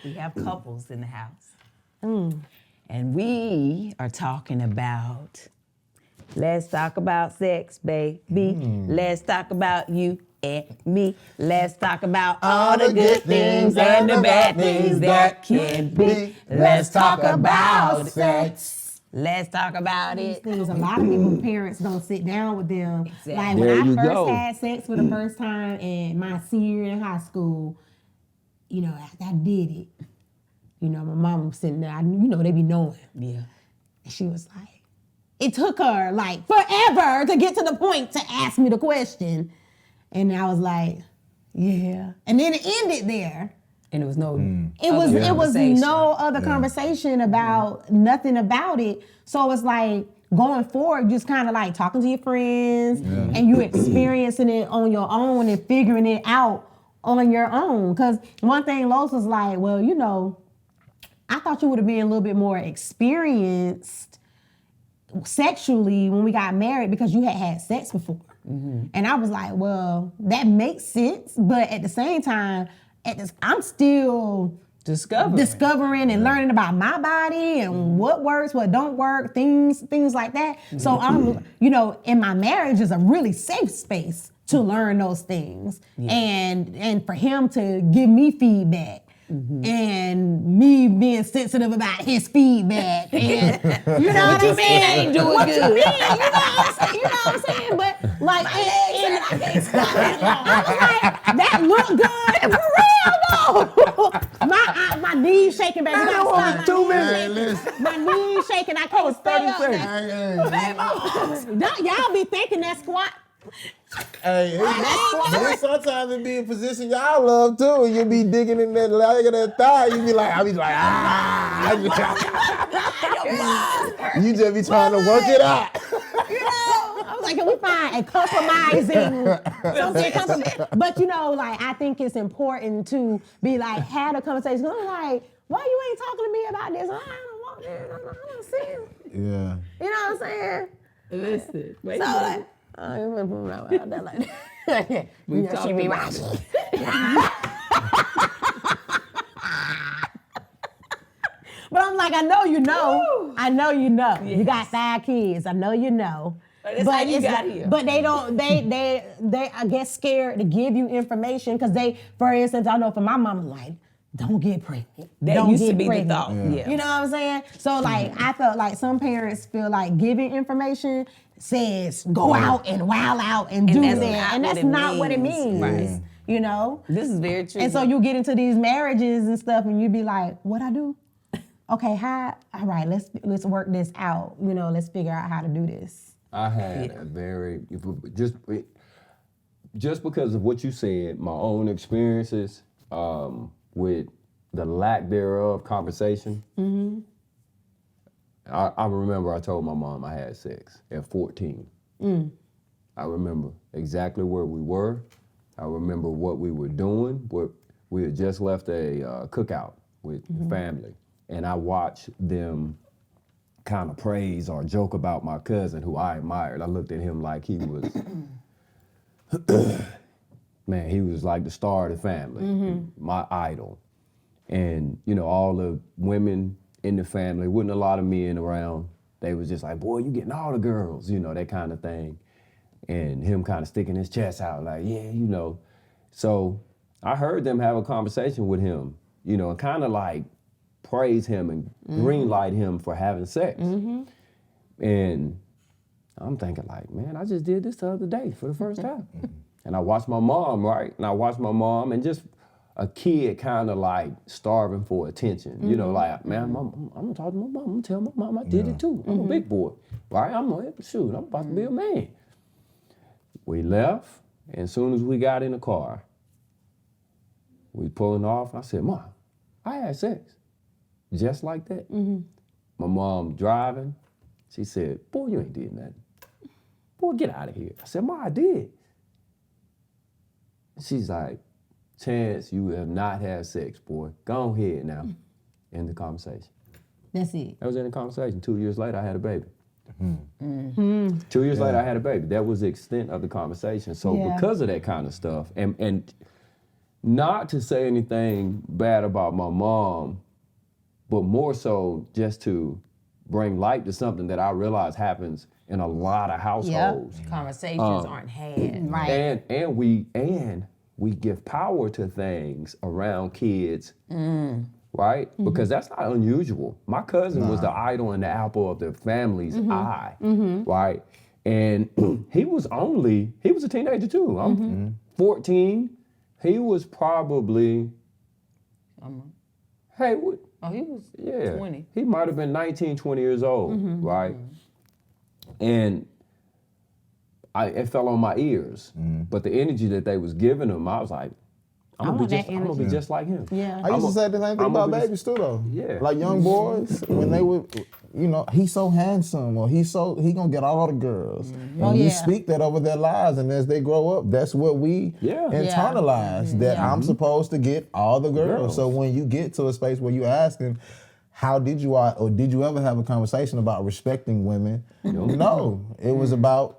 We have couples in the house. And we are talking about, let's talk about sex, baby. Let's talk about you and me. Let's talk about all the good things and the bad things that can be. Let's talk about sex. Let's talk about it. Things a lot of people's parents don't sit down with them. Exactly. Like There when you I first go. had sex for the first time in my senior year in high school, after I did it, my mom was sitting there, they be knowing. Yeah. And she was like, it took her like forever to get to the point to ask me the question. And I was like, yeah. And then it ended there. And it was no It was conversation. no other conversation about nothing about it. So it's like going forward, just kind of like talking to your friends and you experiencing it on your own and figuring it out on your own. Because one thing Los was like, well, I thought you would have been a little bit more experienced sexually when we got married because you had sex before. And I was like, well, that makes sense. But at the same time, I'm still discovering and learning about my body and what works, what don't work, things like that. So I'm, in my marriage is a really safe space to learn those things. And for him to give me feedback. And me being sensitive about his feedback, and you know what I mean? I ain't doing good. You know what I'm saying? But like, I was like, that look good for real though. My knees shaking, baby. My knees shaking. I can't stay up. Y'all be thinking that squat. Hey, but sometimes it be in position y'all love too. You be digging in that leg of that thigh. You be like, you just be trying to work it out. I was like, can we find a compromising something? But I think it's important to be like, had a conversation. I'm like, why you ain't talking to me about this? I don't want this. I don't want to see you. Yeah. You know what I'm saying? Listen. Wait So a minute. like, I ain't gonna put it out there like that. We talked she be about watching. But I'm like, I know you know. Woo. I know you know. Yes. You got 5 kids. I know you know. That's how you got here. But they don't. They I guess scared to give you information because for instance, I know for my mama, like, don't get pregnant. That Don't used get to be pregnant. the thought. Yeah. You know what I'm saying? So like, I felt like some parents feel like giving information says go out and wild out and do that's that, not and what that's it not what it means. means. Right. This is very true. And so you get into these marriages and stuff, and you be like, "What I do? Okay, all right, let's work this out. Let's figure out how to do this." I had a very just because of what you said, my own experiences with the lack thereof conversation. I remember I told my mom I had sex at 14. I remember exactly where we were. I remember what we were doing. We had just left a cookout with the family, and I watched them kind of praise or joke about my cousin who I admired. I looked at him like he was, man, he was like the star of the family, my idol. And, all the women in the family, wasn't a lot of men around. They was just like, boy, you getting all the girls, that kind of thing. And him kind of sticking his chest out like, yeah, So I heard them have a conversation with him, and kind of like praise him and green light him for having sex. And I'm thinking like, man, I just did this the other day for the first time. And I watched my mom, right? And I watched my mom and just a kid kind of like starving for attention. Like, man, I'm gonna talk to my mom. I'm gonna tell my mom I did it too. I'm a big boy, right? I'm about to be a man. We left, and as soon as we got in the car, we pulling off. I said, Mom, I had sex. Just like that. My mom driving, she said, boy, you ain't did nothing. Boy, get out of here. I said, Mom, I did. She's like, Chance, you have not had sex, boy. Go ahead now. End the conversation. That's it. That was in the conversation. 2 years later, I had a baby. 2 years later, I had a baby. That was the extent of the conversation. So because of that kind of stuff, and not to say anything bad about my mom, but more so just to bring light to something that I realize happens in a lot of households. Conversations aren't had. Right. And we give power to things around kids, right? Because that's not unusual. My cousin was the idol and the apple of the family's eye, right? And he was a teenager too. I'm 14. He was probably, Haywood. Oh, he was Yeah. 20. He might have been 19, 20 years old, right? And it fell on my ears. But the energy that they was giving him, I was like, I'm gonna be just like him. Yeah. I used to say the same thing about babies too, though. Yeah. Like young boys, when they would, he's so handsome, or he gonna get all the girls. And Oh, we yeah. speak that over their lives, and as they grow up, that's what we internalize. That I'm supposed to get all the girls. So when you get to a space where you asking, how did you ever have a conversation about respecting women? No, it was about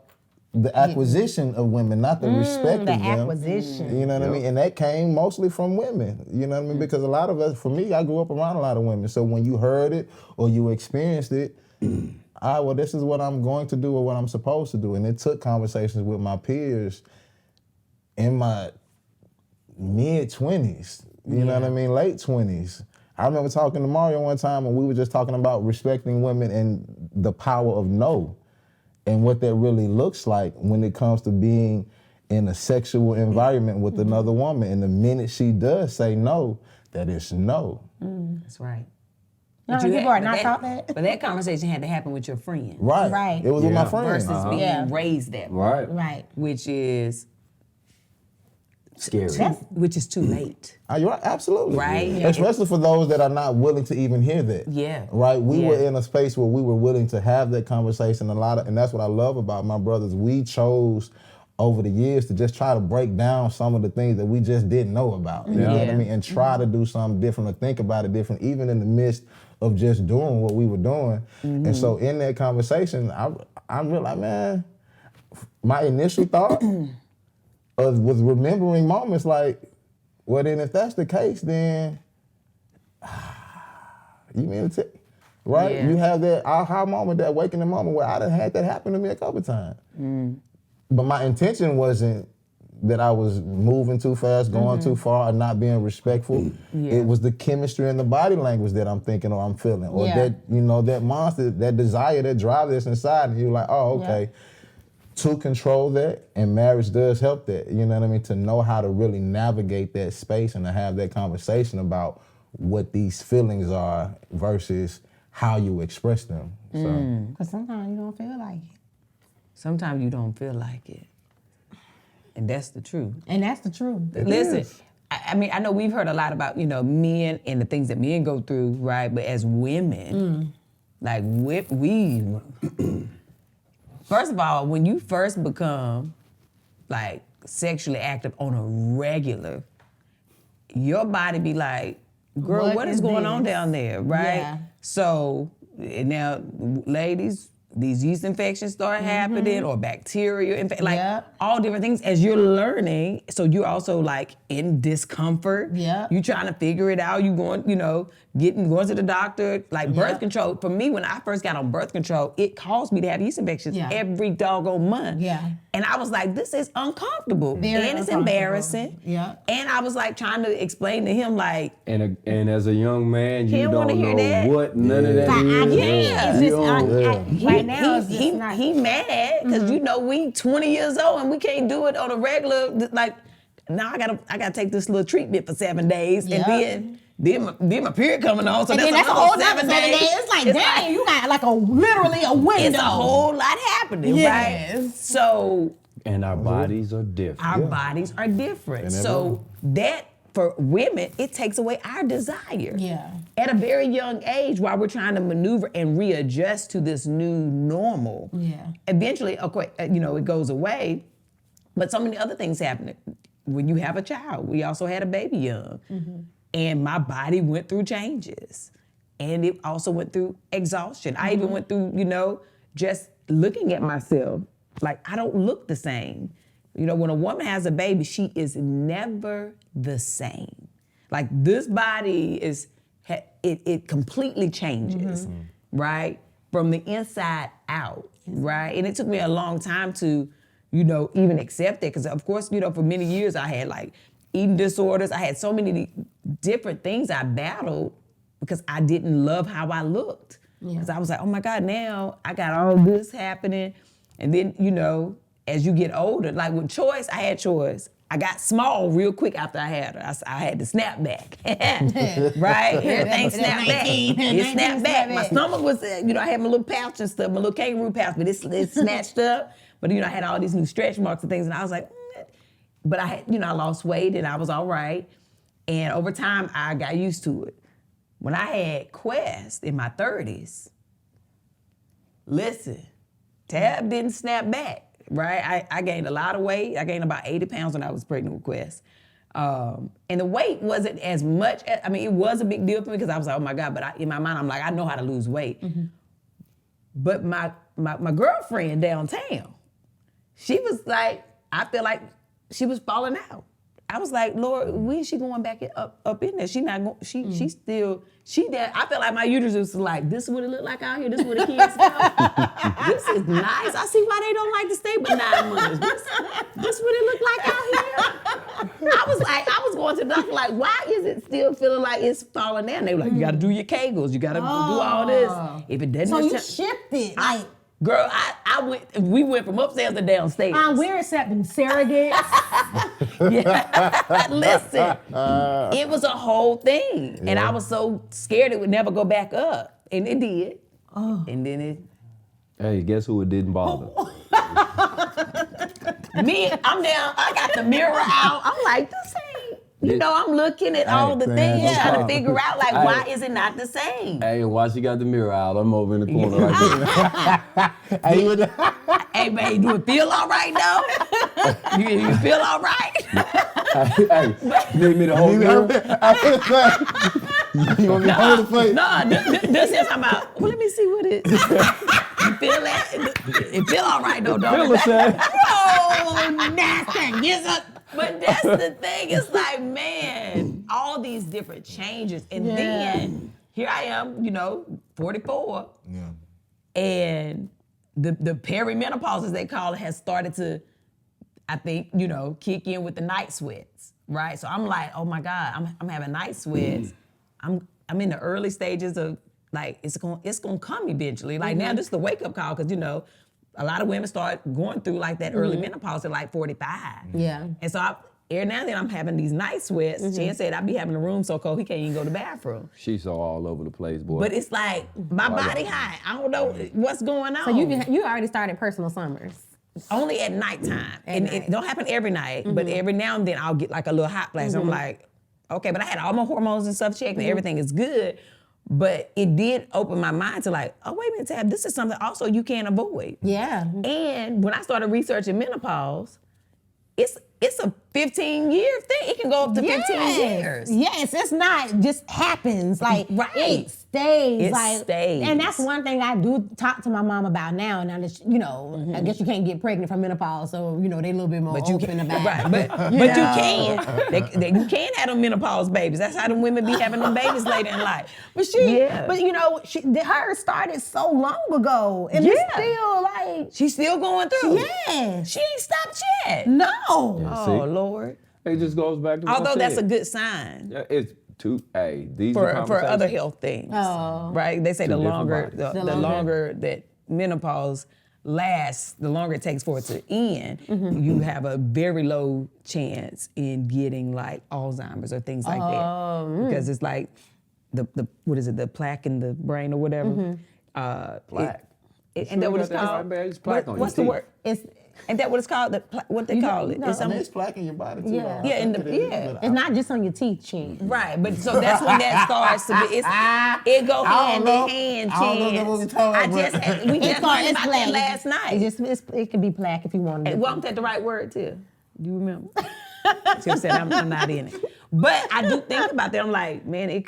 the acquisition of women, not the respect of The them. acquisition. You know what I mean? And that came mostly from women. You know what I mean? Because a lot of us, for me, I grew up around a lot of women. So when you heard it or you experienced it, well, this is what I'm going to do or what I'm supposed to do. And it took conversations with my peers in my mid-20s. You know what I mean? Late 20s. I remember talking to Mario one time and we were just talking about respecting women and the power of no. And what that really looks like when it comes to being in a sexual environment with another woman. And the minute she does say no, that is no. That's right. No, But you people had- are not but taught that. But that conversation had to happen with your friend. Right. Right. It was with my Yeah. friends. Versus being Yeah. raised that way. Right. Right. Which is Scary. which is too late. You're right, absolutely. Right? Yeah. Especially for those that are not willing to even hear that. Yeah. Right? We Yeah. were in a space where we were willing to have that conversation and that's what I love about my brothers. We chose over the years to just try to break down some of the things that we just didn't know about. You know what I Yeah. mean? And try to do something different or think about it different, even in the midst of just doing what we were doing. And so in that conversation, I'm real like, man, my initial thought was remembering moments like, well, then if that's the case, then you mean to right? Yeah. You have that aha moment, that awakening moment where I done had that happen to me a couple times. But my intention wasn't that I was moving too fast, going too far, or not being respectful. Yeah. It was the chemistry and the body language that I'm thinking or I'm feeling. Or Yeah. that monster, that desire, that drive that's inside. And you're like, oh, okay. To control that, and marriage does help that, you know what I mean? To know how to really navigate that space and to have that conversation about what these feelings are versus how you express them. So Because sometimes you don't feel like it. Sometimes you don't feel like it. And that's the truth. And that's the truth. Listen, I mean, I know we've heard a lot about, men and the things that men go through, right? But as women, like we first of all, when you first become like sexually active on a regular, your body be like, girl, what is going on down there, right? Yeah. So now, ladies, these yeast infections start happening, or bacteria, like Yep. all different things as you're learning. So you're also like in discomfort. Yep. You trying to figure it out. You going, going to the doctor. Like birth control. For me, when I first got on birth control, it caused me to have yeast infections Yeah. every doggone month. Yeah. And I was like, this is uncomfortable. Very and it's uncomfortable. embarrassing. Yeah. And I was like trying to explain to him like, And as a young man, you don't wanna don't hear know that. what none of that I is. can't. It's You just, don't- right now, it's just not. he mad because we 20 years old and we can't do it on a regular. Like now I gotta take this little treatment for 7 days Yep. and then my period coming on. So And that's, then that's a another whole nother 7 days. It's like, dang, you got like literally a window. It's a whole lot happening, right? Yes. So And our bodies are different. our bodies are different. And So that for women, it takes away our desire. Yeah. At a very young age, while we're trying to maneuver and readjust to this new normal. Yeah. Eventually, okay, it goes away. But so many other things happen. When you have a child, we also had a baby young. And my body went through changes. And it also went through exhaustion. I even went through, just looking at myself, like I don't look the same. You know, when a woman has a baby, she is never the same. Like this body is, it completely changes, right? From the inside out, right? And it took me a long time to, you know, even accept it. Because of course, you know, for many years I had like eating disorders. I had so many different things I battled because I didn't love how I looked. Because I was like, oh my God, now I got all this happening. And then, you know, as you get older, like with Choice, I had Choice. I got small real quick after I had her. I had to snap back, right? Everything snapped back. It snapped back. My stomach was, you know, I had my little pouch and stuff, my little kangaroo pouch, but it snatched up. But, you know, I had all these new stretch marks and things, and I was like, but I had, you know, I lost weight and I was all right. And over time, I got used to it. When I had Quest in my 30s, listen, Tab didn't snap back. Right, I gained a lot of weight. I gained about 80 pounds when I was pregnant with Quest. And the weight wasn't as much, I mean, it was a big deal for me because I was like, oh my God, but in my mind, I'm like, I know how to lose weight. But my girlfriend downtown, she was like, I feel like she was falling out. I was like, Lord, when is she going back up in there? She not going, she still, I felt like my uterus was like, this is what it look like out here, this is what the kids go. This is nice. I see why they don't like to stay but 9 months. This what it look like out here. I was going to the doctor like, why is it still feeling like it's falling down? They were like, you gotta do your Kegels, you gotta do all this. If it doesn't. So you shifted, like. Girl, we went from upstairs to downstairs. We're accepting surrogates. Listen, it was a whole thing. And I was so scared it would never go back up. And it did. And then it. Hey, guess who it didn't bother? Me, I'm down, I got the mirror out. I'm like, this ain't, you know, I'm looking at all the things, trying to figure out, like, why is it not the same? Hey, while she got the mirror out, I'm over in the corner right there. Hey, babe, do it feel all right, though? You feel all right? Hey, you need me to hold mirror? You want me to hold the plate? No, this is talking about, well, let me see what it is. You feel that? It feel all right, though, don't it? Oh, nasty. Yes, but that's the thing. It's like, man, all these different changes. And then here I am, you know, 44. Yeah. And the perimenopause, as they call it, has started to, I think, you know, kick in with the night sweats, right? So I'm like, oh my God, I'm having night sweats. I'm in the early stages of, like, it's gonna come eventually. Like now, this is the wake up call because, you know, a lot of women start going through like that early menopause at like 45. Yeah. And so every now and then I'm having these night sweats. Jen said I be having the room so cold he can't even go to the bathroom. She's so all over the place, boy. But it's like my body hot. I don't know what's going on. So you already started personal summers. Only at nighttime. And it don't happen every night, but every now and then I'll get like a little hot flash. I'm like, okay, but I had all my hormones and stuff checked and everything is good. But it did open my mind to like, oh, wait a minute, Tab, this is something also you can't avoid. Yeah. And when I started researching menopause, it's a 15-year thing. It can go up to 15 years. Yes, it's not just happens. Like, it stays. It stays. And that's one thing I do talk to my mom about now. Now that, you know, I guess you can't get pregnant from menopause, so, you know, they a little bit more open about it. Right, but you can. You can have them menopause babies. That's how them women be having them babies later in life. But you know, hers started so long ago. And it's still like. She's still going through. Yeah. She ain't stopped yet. No. Oh, Lord. It just goes back to what Although I that's a said. good sign. Yeah, it's these For are other health things. Oh. Right? They say the Two different longer bodies. the longer that menopause lasts, the longer it takes for it to end, you have a very low chance in getting like Alzheimer's or things like that. Because it's like the what is it, the plaque in the brain or whatever. Plaque. And that what it's called? It's plaque on What's your the word? Ain't that what it's called? What they call it? no, It's I mean, some- it's plaque in your body too. Yeah. though. I Yeah, think it is, but It's not just on your teeth, Chin. Right, but so that's when that starts to be. It go hand in hand, I don't know what we're talking about. We just learned about that last night. It could be plaque if you want to. Wasn't that the right word too? Do you remember? She said I'm not in it, but I do think about that. I'm like, man,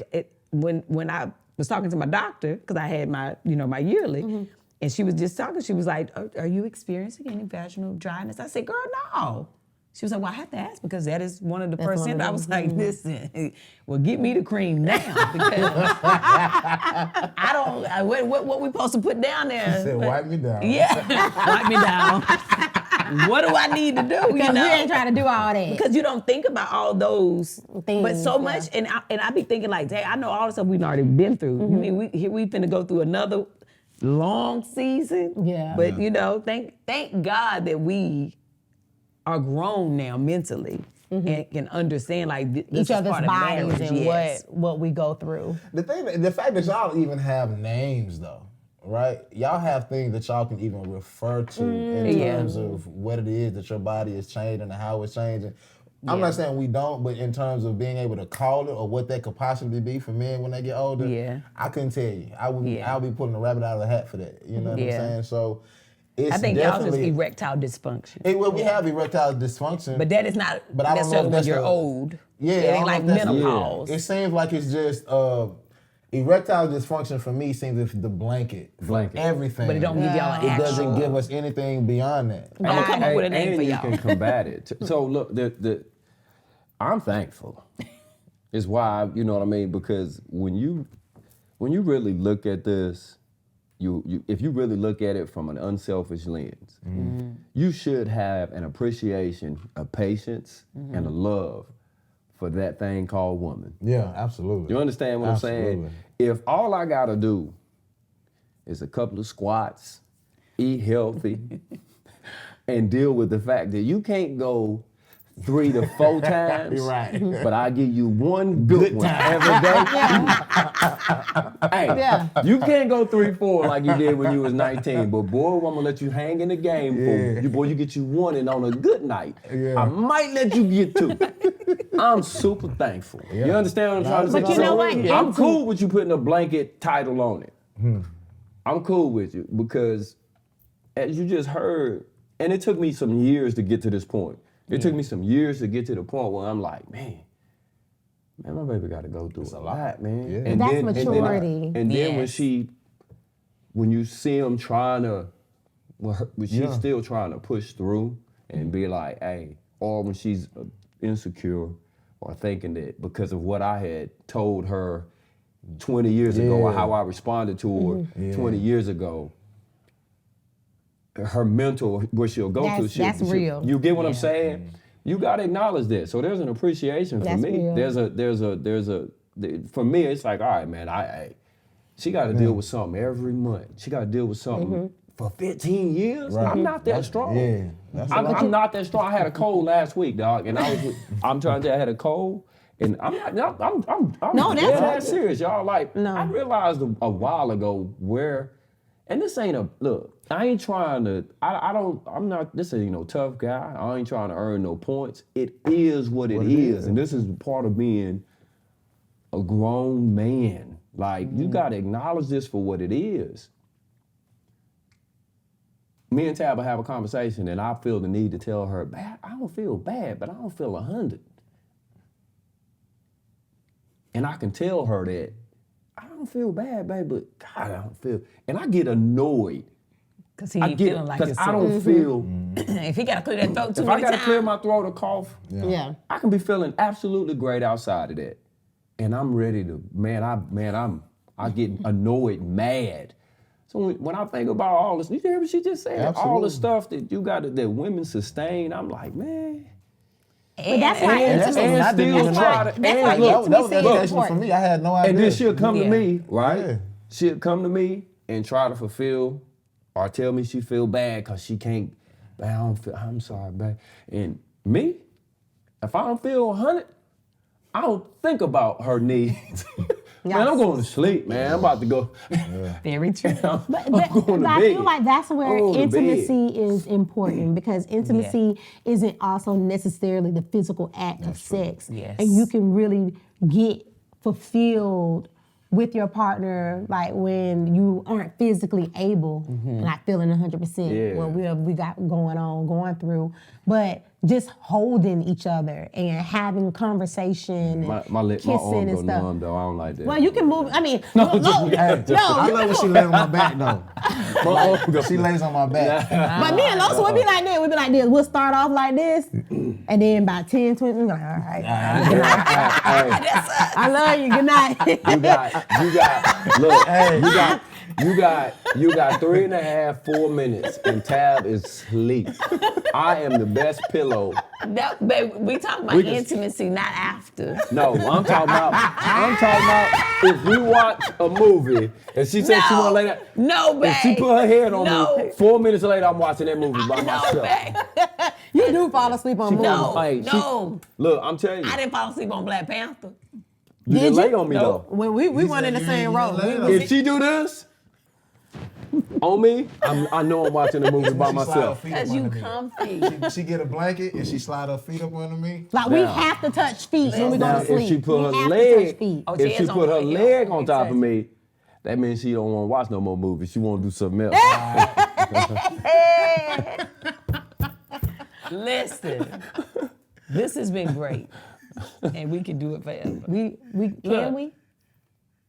when I was talking to my doctor because I had my my yearly, And she was just talking. She was like, are you experiencing any vaginal dryness? I said, girl, no. She was like, well, I have to ask because that is one of the first things. I was like, listen, well, get me the cream now because I don't, what we supposed to put down there? She said, wipe me down. Yeah, wipe me down. What do I need to do? Because you ain't trying to do all that. Because you don't think about all those things. But so much, and I be thinking like, dang, I know all the stuff we've already been through. You mean we finna go through another long season? Yeah. But you know, thank God that we are grown now mentally and can understand like this Each is other's part of bodies marriage. and Yes. what we go through. The fact that y'all even have names though, right? Y'all have things that y'all can even refer to in terms of what it is that your body is changing and how it's changing. I'm not saying we don't, but in terms of being able to call it or what that could possibly be for men when they get older, I couldn't tell you. I'll be pulling a rabbit out of the hat for that. You know what I'm saying? So it's I think y'all just definitely erectile dysfunction. we have erectile dysfunction, But that is not But I don't know necessarily if when that's you're the- old. yeah, It I don't ain't know like if that's- menopause. It seems like it's just erectile dysfunction for me seems it's the blanket. Everything. But it don't give y'all an It actual. doesn't give us anything beyond that. I'm gonna come up with a name and for you y'all. can combat it. So look, I'm thankful. Is why, you know what I mean? Because when you really look at this, if you really look at it from an unselfish lens, you should have an appreciation, a patience, and a love for that thing called woman. Yeah, absolutely. You understand what I'm saying? If all I gotta do is a couple of squats, eat healthy, and deal with the fact that you can't go 3 to 4 times, Right. but I give you one good one every day. Hey, you can't go 3, 4 like you did when you was 19, but boy, I'm gonna let you hang in the game for you. Boy, you get you one, and on a good night, I might let you get 2. I'm super thankful. You understand what I'm trying to say? But you know what? I'm cool with you putting a blanket title on it. I'm cool with you because, as you just heard, and it took me some years to get to this point. It took me some years to get to the point where I'm like, man, my baby got to go through a lot, man. Yeah. And That's then, maturity. And then Yes. when you see them trying to, when she's still trying to push through and be like, hey, or when she's insecure or thinking that because of what I had told her 20 years ago or how I responded to her 20 years ago, her mental, where she'll go to. That's real. You get what I'm saying? You gotta acknowledge that. So there's an appreciation for That's me. real. For me, it's like, all right, man, she gotta deal with something every month. She gotta deal with something for 15 years. Right. I'm not that strong. Yeah, that's a I'm lot. not that strong. I had a cold last week, dog, and I'm trying to tell you, I had a cold. And I'm No, that's dead right. ass serious, y'all. Like, No. I realized a while ago where, and this ain't look, I ain't trying to, this ain't no tough guy. I ain't trying to earn no points. It is what it is. And this is part of being a grown man. Like, you gotta acknowledge this for what it is. Me and Tabba have a conversation and I feel the need to tell her, I don't feel bad, but I don't feel 100. And I can tell her that, I don't feel bad, babe, but God, I don't feel, and I get annoyed. Because he ain't feeling like Because I himself. don't feel, If he got to clear that throat too if I many gotta times. clear my throat or cough, Yeah. I can be feeling absolutely great outside of that. And I'm ready to, I get annoyed, mad. So when I think about all this, you hear what she just said? All Absolutely. the stuff that women sustain, I'm like, man. But that's why and intimacy. still That's try why to- that's why and look, intimacy That was is educational for important. me. I had no idea. And then she'll come to Yeah. me, right? Yeah. She'll come to me and try to fulfill or tell me she feel bad because she can't, I don't feel, I'm sorry, babe. And me, if I don't feel 100, I don't think about her needs. Man, I'm going to sleep, man. I'm about to go. Very true. But going to I bed. feel like that's where I'm going to bed. intimacy is important because intimacy isn't also necessarily the physical act of sex. Yes. And you can really get fulfilled with your partner, like when you aren't physically able, not feeling 100% Yeah. what we got going through, but just holding each other and having conversation, My and arm kissing go and stuff. numb, though. I don't like that. Well, you can move. I mean, no, I love when she lay on my back though. She lays on my back. But me and Losa would be like this. We'd be like this. We'll start off like this, and then about 10, 20, we're like, all right. I love you. Good night. You got 3.5, 4 minutes, and Tab is asleep. I am the best pillow. No, baby, we talking about intimacy, not after. No, I'm talking about if we watch a movie and she said she want to lay down. No, babe. If she put her head on me, 4 minutes later I'm watching that movie by myself. No, babe. You do fall asleep on movies. No, Hey, no. Look, I'm telling you. I didn't fall asleep on Black Panther. You didn't lay on me though. When we weren't in the same row. If she do this on me, I know I'm watching the movie by myself. Because you comfy. She get a blanket and she slide her feet up under me. Like we have to touch feet when we go Now, to sleep. if she put We her have to leg, touch feet. if she put her leg on top of me, that means she don't want to watch no more movies. She want to do something else. Listen, this has been great, and we can do it forever.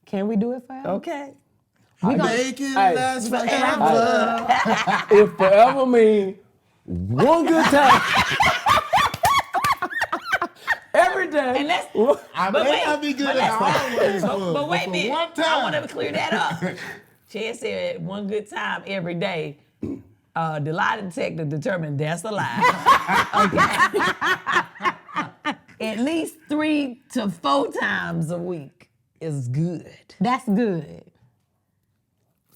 Can we do it forever? Okay. Make it last forever. If forever mean one good time. Every day. And that's, I but may wait, not be good but at let's- always, but wait a for minute. one I time. want to clear that up. Chad said one good time every day. The lie detector determined that's a lie. Okay. At least 3 to 4 times a week is good. That's good.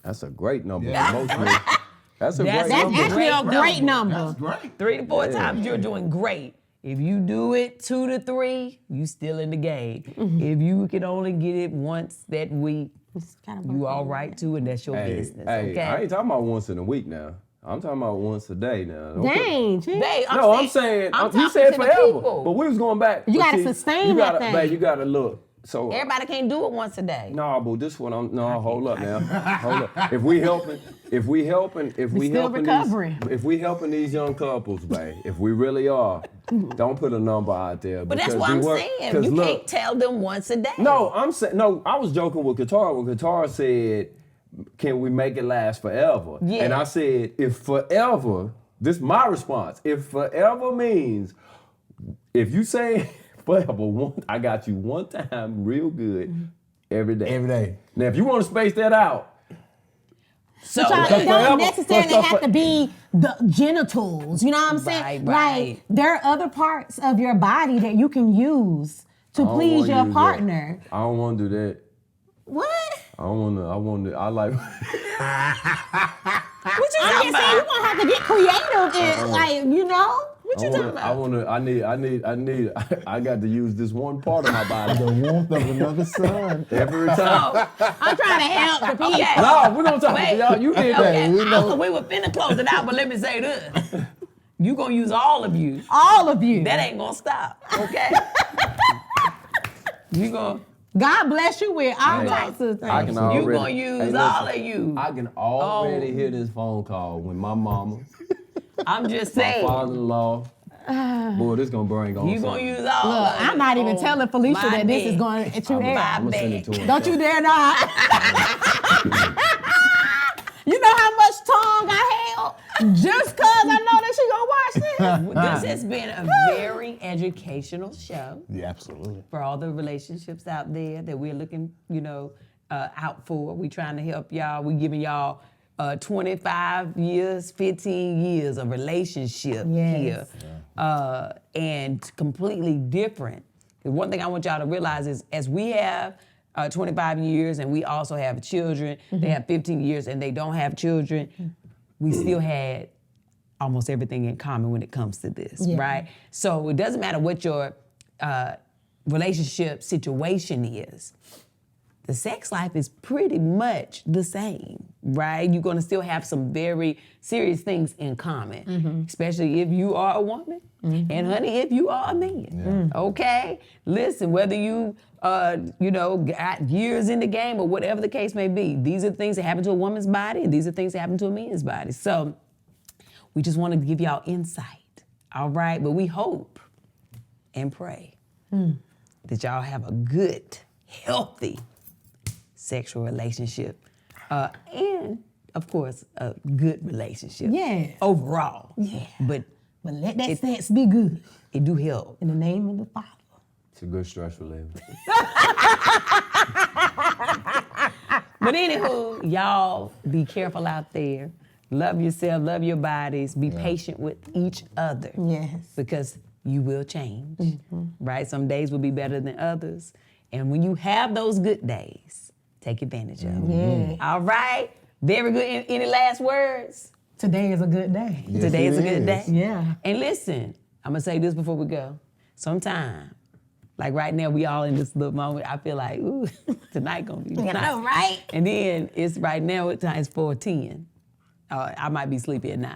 That's a great number. Yeah. Emotionally. That's a That's great That's number. actually a great number. That's great. 3 to 4 times you're doing great. If you do it 2 to 3, you still in the game. If you can only get it once that week, you all right too, and that's your business. Hey, Okay. I ain't talking about once in a week now. I'm talking about once a day now. Don't Dang, Chief. Babe, I'm saying I'm you talking said to the forever, people. but we was going back. You But gotta see, sustain you that gotta, thing. Babe, you gotta look. So Everybody can't do it once a day. no, but this one, hold up now. Hold up. If we helping still recovering. if we helping these young couples, babe, if we really are, don't put a number out there. But that's because what we I'm work- saying. 'cause You look, can't tell them once a day. No, I'm saying no. I was joking with Qatar when Qatar said, "Can we make it last forever?" Yeah. And I said, "If forever," this is my response. If forever means, if you say forever, I got you one time, real good, every day. Every day. Now, if you want to space that out, So It forever- don't necessarily because have to be the genitals. You know what I'm saying? Right. Like there are other parts of your body that you can use to please wanna your use partner. I don't want to do that. What? I like. what you I'm talking just saying you about? gonna have to get creative and like, you know? What you talking about? I got to use this one part of my body The warmth of another sun. every time. I'm trying to help the people. Okay. No, we're gonna talk Wait. y'all. You did that. Okay, we know. we were finna close it out, but let me say this. You gonna use all of you. All of you. That ain't gonna stop, okay? You gonna God bless you with all Hey, types of things. I can you already, gonna use listen, all of you. I can already hear this phone call when my mama, I'm just my saying. father-in-law. Boy, this gonna bring on. You gonna something. use all Look, of it I'm not even on telling Felicia my that this is neck. going to On air. my I'm gonna send it back. to him. Don't you dare not. You know how much tongue I held just because I know that she gonna watch this? This has been a very educational show Yeah, absolutely. for all the relationships out there that we're looking, out for. We trying to help y'all. We giving y'all 25 years, 15 years of relationship Yes. here, and completely different. The one thing I want y'all to realize is, as we have 25 years and we also have children, they have 15 years and they don't have children, we still had almost everything in common when it comes to this, Yeah. right? So it doesn't matter what your relationship situation is. The sex life is pretty much the same, right? You're gonna still have some very serious things in common, especially if you are a woman, and honey, if you are a man, okay? Listen, whether you, got years in the game or whatever the case may be, these are things that happen to a woman's body, and these are things that happen to a man's body. So we just wanted to give y'all insight, all right? But we hope and pray that y'all have a good, healthy sexual relationship. And of course, a good relationship. Yeah. Overall. Yeah. But But let that sex be good. it do help. In the name of the Father. It's a good stress reliever. But anywho, y'all be careful out there. Love yourself, love your bodies, be patient with each other. Yes. Because you will change, right? Some days will be better than others. And when you have those good days, take advantage of them. Yeah. All right? Very good. Any last words? Today is a good day. Yes, Today it is a good day. Yeah. And listen, I'm gonna say this before we go. Sometime, like right now, we all in this little moment. I feel like, ooh, tonight gonna be nice. I know, right? And then it's right now. It's 4:10. I might be sleepy at 9.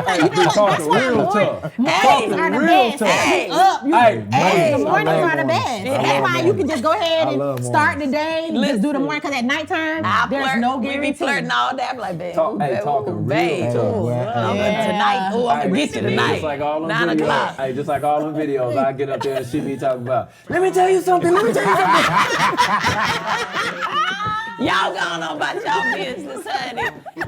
Hey, we talking real tough. Mornings are the real best. tough. Hey, up. You, Hey, the mornings I love are the best. mornings. I That's love why you mornings. can just go ahead I and love start the mornings. day. Just do the morning, because at nighttime, there's no We be guarantee. flirting all day. I'm like, babe, Talking real babe, tough. ooh, Yeah. tonight. Oh, I'm gonna get you tonight. Just like all them 9 videos. o'clock. Hey, just like all them videos, I get up there and she be talking about, let me tell you something, let me tell you something. Y'all going on about y'all business, honey,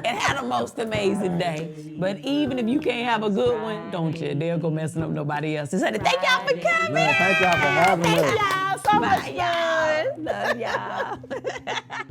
and have the most amazing day. But even if you can't have a good one, don't you dare go messing up nobody else's. Honey, thank y'all for coming. Man, thank y'all for having us. Y'all so much fun. Love y'all.